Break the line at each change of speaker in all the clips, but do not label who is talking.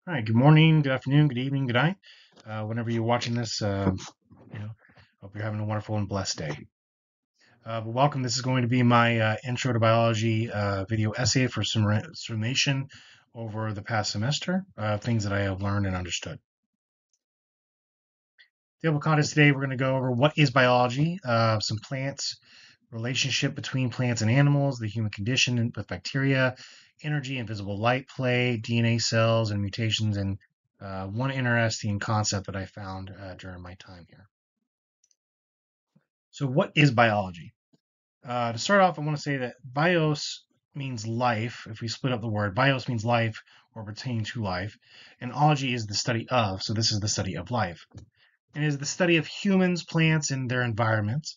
All right. Good morning, good afternoon, good evening, good night. Whenever you're watching this, hope you're having a wonderful and blessed day. But welcome. This is going to be my intro to biology video essay for summation over the past semester, things that I have learned and understood. The avocados today, we're going to go over what is biology, some plants, relationship between plants and animals, the human condition with bacteria, energy and visible light play, DNA cells and mutations, and one interesting concept that I found during my time here. So, what is biology? To start off, I want to say that bios means life. If we split up the word, bios means life or pertaining to life, and ology is the study of. So, this is the study of life. And it is the study of humans, plants, and their environments.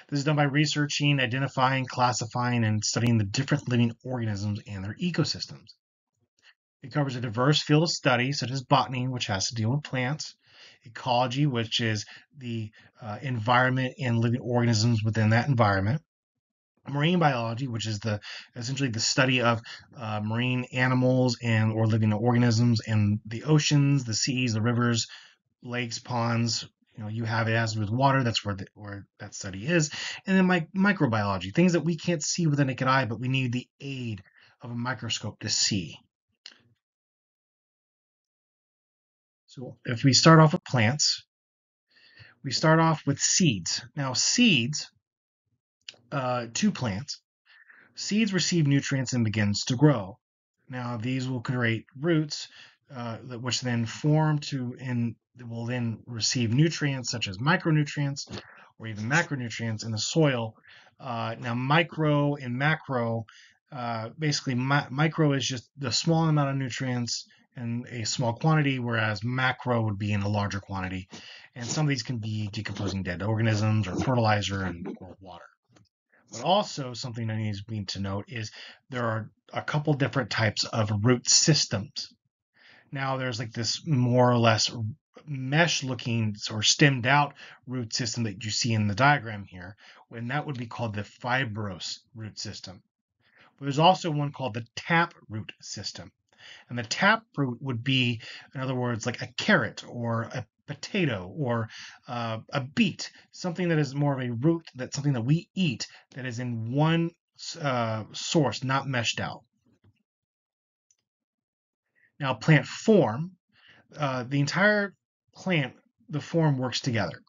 This is done by researching, identifying, classifying, and studying the different living organisms and their ecosystems. It covers a diverse field of study, such as botany, which has to deal with plants, ecology, which is the environment and living organisms within that environment, marine biology, which is essentially the study of marine animals and or living organisms in the oceans, the seas, the rivers, lakes, ponds. You have it as with water. That's where that study is. And then microbiology, things that we can't see with the naked eye, but we need the aid of a microscope to see. So if we start off with plants, we start off with seeds. Now, seeds to plants, seeds receive nutrients and begins to grow. Now, these will create roots, which then form and will then receive nutrients such as micronutrients or even macronutrients in the soil. Now, micro and macro, basically, micro is just the small amount of nutrients in a small quantity, whereas macro would be in a larger quantity. And some of these can be decomposing dead organisms or fertilizer or water. But also something that needs to note is there are a couple different types of root systems. Now there's like this more or less mesh looking or stemmed out root system that you see in the diagram here, and that would be called the fibrous root system. But there's also one called the tap root system. And the tap root would be, in other words, like a carrot or a potato or a beet, something that is more of a root, that's something that we eat that is in one source, not meshed out. Now, plant form, the entire plant, the form works together.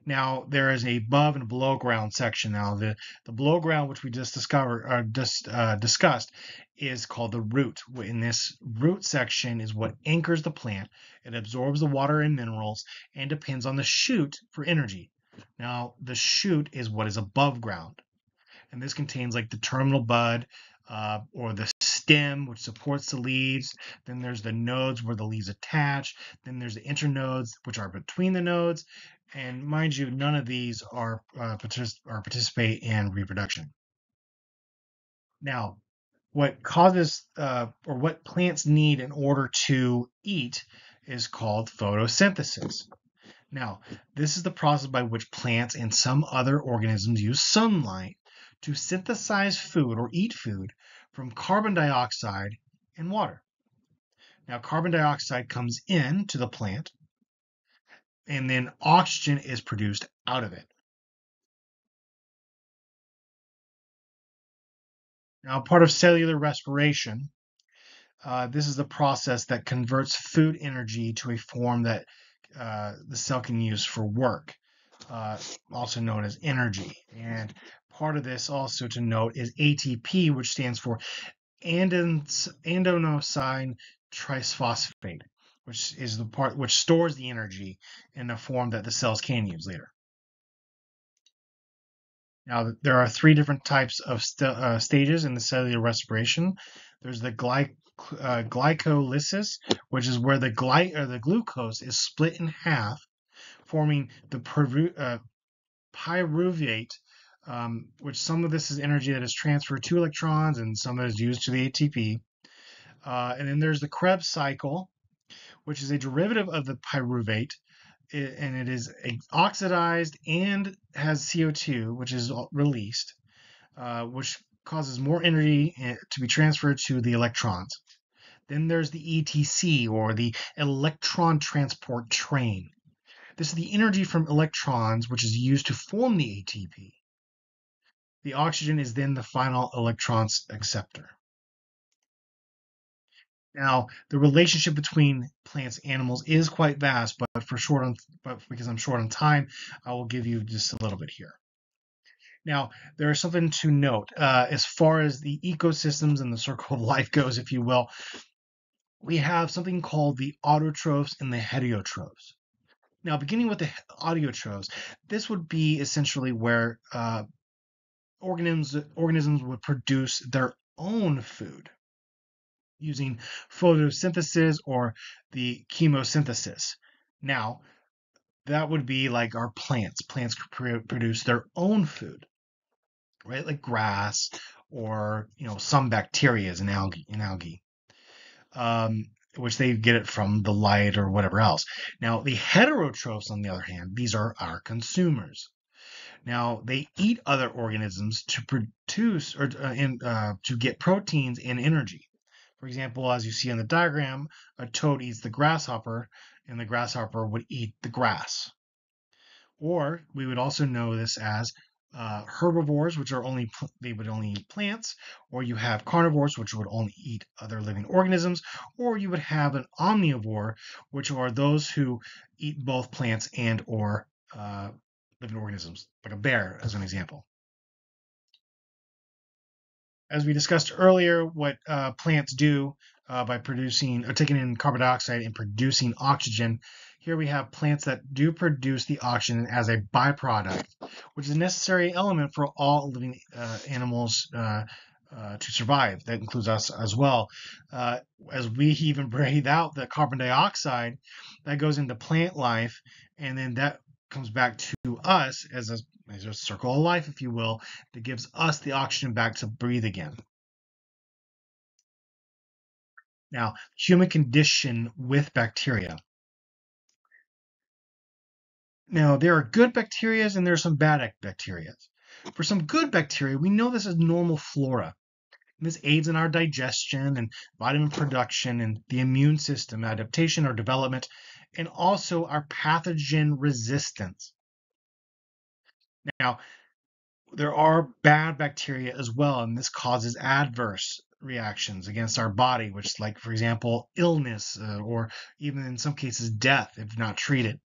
Now there is a above and below ground section. Now the below ground, which we just discussed, is called the root. In this root section is what anchors the plant. It absorbs the water and minerals and depends on the shoot for energy. Now the shoot is what is above ground, and this contains like the terminal bud or the stem, which supports the leaves. Then there's the nodes where the leaves attach. Then there's the internodes, which are between the nodes. And mind you, none of these are participate in reproduction. Now, what causes or what plants need in order to eat is called photosynthesis. Now, this is the process by which plants and some other organisms use sunlight to synthesize food or eat food from carbon dioxide and water. Now, carbon dioxide comes into the plant, and then oxygen is produced out of it. Now, part of cellular respiration, this is the process that converts food energy to a form that the cell can use for work, also known as energy. And part of this also to note is ATP, which stands for adenosine triphosphate, which is the part which stores the energy in a form that the cells can use later. Now, there are three different types of stages in the cellular respiration. There's the glycolysis, which is where the glucose is split in half, forming the pyruvate, which some of this is energy that is transferred to electrons and some that is used to the ATP. And then there's the Krebs cycle, which is a derivative of the pyruvate, and it is oxidized and has CO2, which is released, which causes more energy to be transferred to the electrons. Then there's the ETC, or the electron transport train. This is the energy from electrons, which is used to form the ATP. The oxygen is then the final electron acceptor. Now, the relationship between plants and animals is quite vast, but because I'm short on time, I will give you just a little bit here. Now, there is something to note as far as the ecosystems and the circle of life goes, if you will. We have something called the autotrophs and the heterotrophs. Now, beginning with the autotrophs, this would be essentially where organisms would produce their own food using photosynthesis or the chemosynthesis. Now, that would be like our plants. Plants produce their own food, right? Like grass or some bacteria in algae, which they get it from the light or whatever else. Now, the heterotrophs, on the other hand, these are our consumers. Now, they eat other organisms to produce or to get proteins and energy. For example, as you see on the diagram, a toad eats the grasshopper, and the grasshopper would eat the grass. Or we would also know this as herbivores, which are they would only eat plants, or you have carnivores, which would only eat other living organisms, or you would have an omnivore, which are those who eat both plants and or living organisms, like a bear, as an example. As we discussed earlier, what plants do by producing or taking in carbon dioxide and producing oxygen, here we have plants that do produce the oxygen as a byproduct, which is a necessary element for all living animals to survive. That includes us as well. As we even breathe out the carbon dioxide, that goes into plant life, and then that comes back to us as a circle of life, if you will, that gives us the oxygen back to breathe again. Now, human condition with bacteria. Now, there are good bacteria and there are some bad bacteria. For some good bacteria, we know this is normal flora. And this aids in our digestion and vitamin production and the immune system adaptation or development, and also our pathogen resistance. Now, there are bad bacteria as well, and this causes adverse reactions against our body, which, like, for example, illness or even in some cases death if not treated.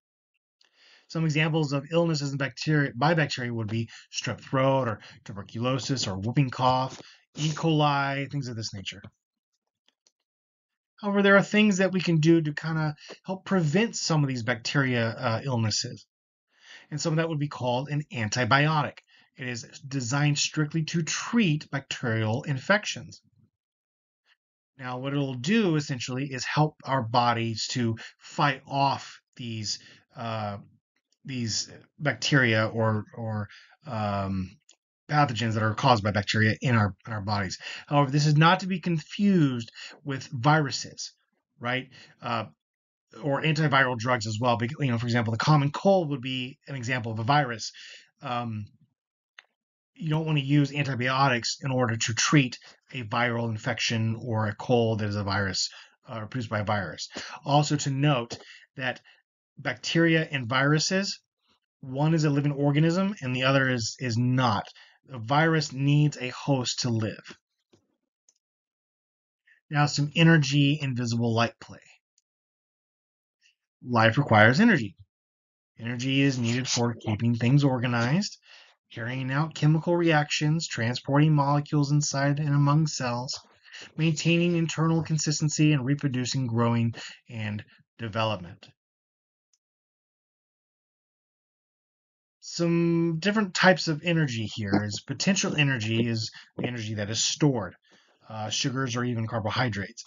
Some examples of illnesses by bacteria would be strep throat or tuberculosis or whooping cough, E. coli, things of this nature. However, there are things that we can do to kind of help prevent some of these bacteria illnesses. And some of that would be called an antibiotic. It is designed strictly to treat bacterial infections. Now, what it'll do essentially is help our bodies to fight off these bacteria or pathogens that are caused by bacteria in our bodies. However, this is not to be confused with viruses, right? Or antiviral drugs as well. Because, for example, the common cold would be an example of a virus. You don't want to use antibiotics in order to treat a viral infection or a cold that is a virus or produced by a virus. Also to note that bacteria and viruses, one is a living organism and the other is not. A virus needs a host to live. Now, some energy and visible light play. Life requires energy. Energy is needed for keeping things organized, carrying out chemical reactions, transporting molecules inside and among cells, maintaining internal consistency, and reproducing, growing, and development. Some different types of energy here is potential energy is the energy that is stored, sugars or even carbohydrates.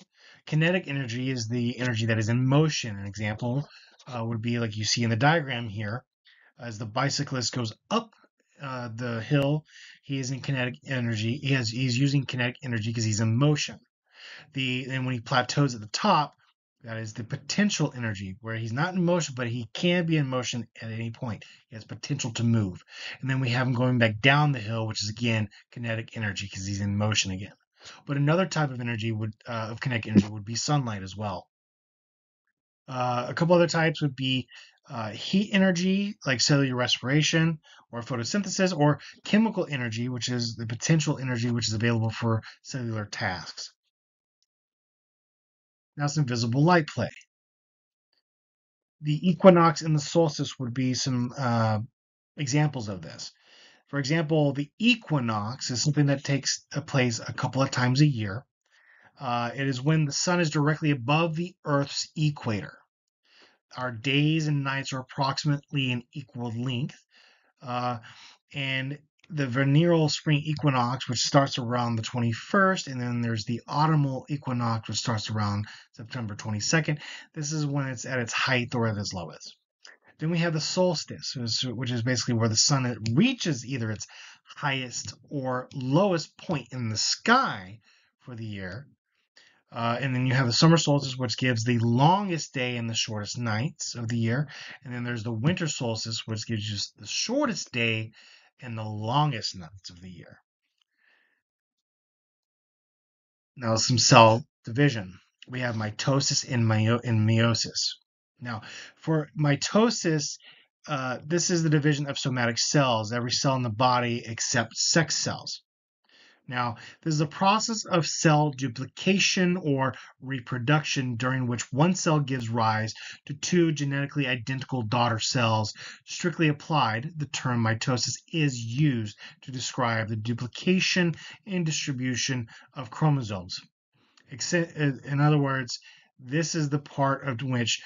Kinetic energy is the energy that is in motion. An example would be like you see in the diagram here. As the bicyclist goes up the hill, he is in kinetic energy. He's using kinetic energy because he's in motion. And when he plateaus at the top, that is the potential energy, where he's not in motion, but he can be in motion at any point. He has potential to move. And then we have him going back down the hill, which is again kinetic energy because he's in motion again. But another type of energy of kinetic energy would be sunlight as well. A couple other types would be heat energy, like cellular respiration or photosynthesis, or chemical energy, which is the potential energy which is available for cellular tasks. Now, some visible light play. The equinox and the solstice would be some examples of this. For example, the equinox is something that takes place a couple of times a year. It is when the sun is directly above the Earth's equator. Our days and nights are approximately an equal length. And the vernal spring equinox, which starts around the 21st, and then there's the autumnal equinox, which starts around September 22nd. This is when it's at its height or at its lowest. Then we have the solstice, which is basically where the sun reaches either its highest or lowest point in the sky for the year. And then you have the summer solstice, which gives the longest day and the shortest nights of the year. And then there's the winter solstice, which gives you the shortest day and the longest nights of the year. Now, some cell division. We have mitosis and meiosis. Now, for mitosis, this is the division of somatic cells, every cell in the body except sex cells. Now, this is a process of cell duplication or reproduction during which one cell gives rise to two genetically identical daughter cells. Strictly applied, the term mitosis is used to describe the duplication and distribution of chromosomes. In other words, this is the part of which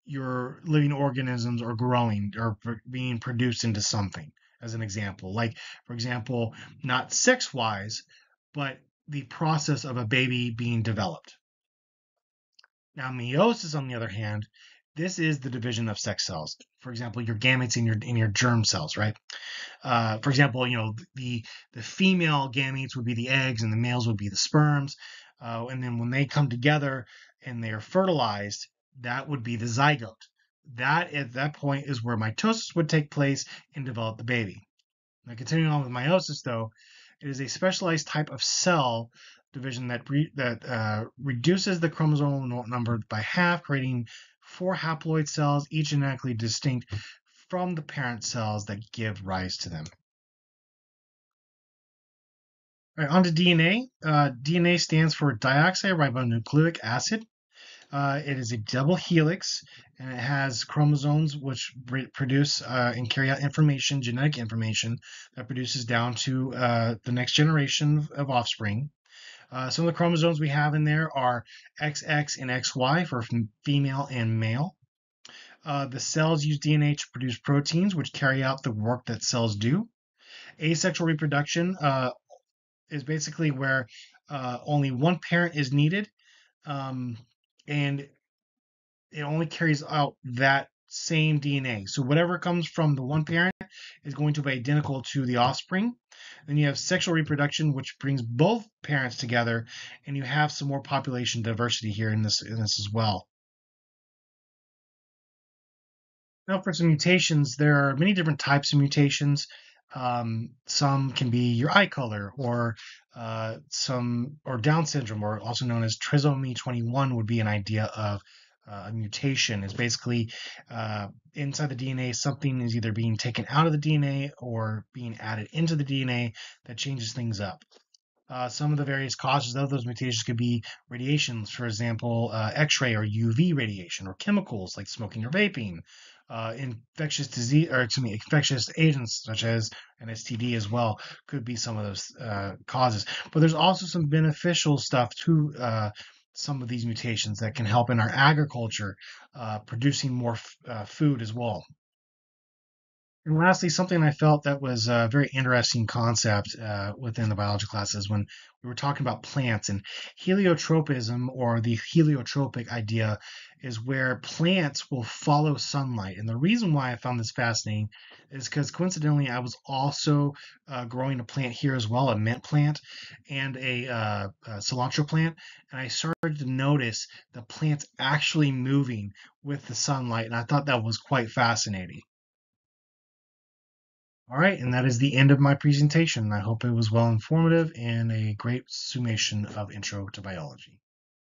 your living organisms are growing or being produced into something, as an example. Like, for example, not sex-wise, but the process of a baby being developed. Now, meiosis, on the other hand, this is the division of sex cells. For example, your gametes in your germ cells, right? For example, the female gametes would be the eggs, and the males would be the sperms. And then when they come together and they are fertilized, that would be the zygote. That at that point is where mitosis would take place and develop the baby. Now, continuing on with meiosis, though, it is a specialized type of cell division that reduces the chromosomal number by half, creating 4 haploid cells, each genetically distinct from the parent cells that give rise to them. All right, on to DNA. DNA stands for deoxyribonucleic acid. It is a double helix, and it has chromosomes which produce and carry out information, genetic information, that produces down to the next generation of offspring. Some of the chromosomes we have in there are XX and XY for female and male. The cells use DNA to produce proteins, which carry out the work that cells do. Asexual reproduction is basically where only one parent is needed, and it only carries out that same DNA. So whatever comes from the one parent is going to be identical to the offspring. Then you have sexual reproduction, which brings both parents together, and you have some more population diversity here in this as well. Now, for some mutations, there are many different types of mutations. Some can be your eye color, or Down syndrome, or also known as trisomy 21, would be an idea of a mutation. Is basically inside the DNA, something is either being taken out of the DNA or being added into the DNA that changes things up. Some of the various causes of those mutations could be radiations, for example, X-ray or UV radiation, or chemicals like smoking or vaping, infectious disease, or infectious agents such as an STD as well could be some of those causes. But there's also some beneficial stuff to some of these mutations that can help in our agriculture, producing more food as well. And lastly, something I felt that was a very interesting concept within the biology classes when we were talking about plants, and heliotropism, or the heliotropic idea, is where plants will follow sunlight. And the reason why I found this fascinating is because coincidentally, I was also growing a plant here as well, a mint plant and a cilantro plant. And I started to notice the plants actually moving with the sunlight. And I thought that was quite fascinating. All right, and that is the end of my presentation. I hope it was well informative and a great summation of Intro to Biology.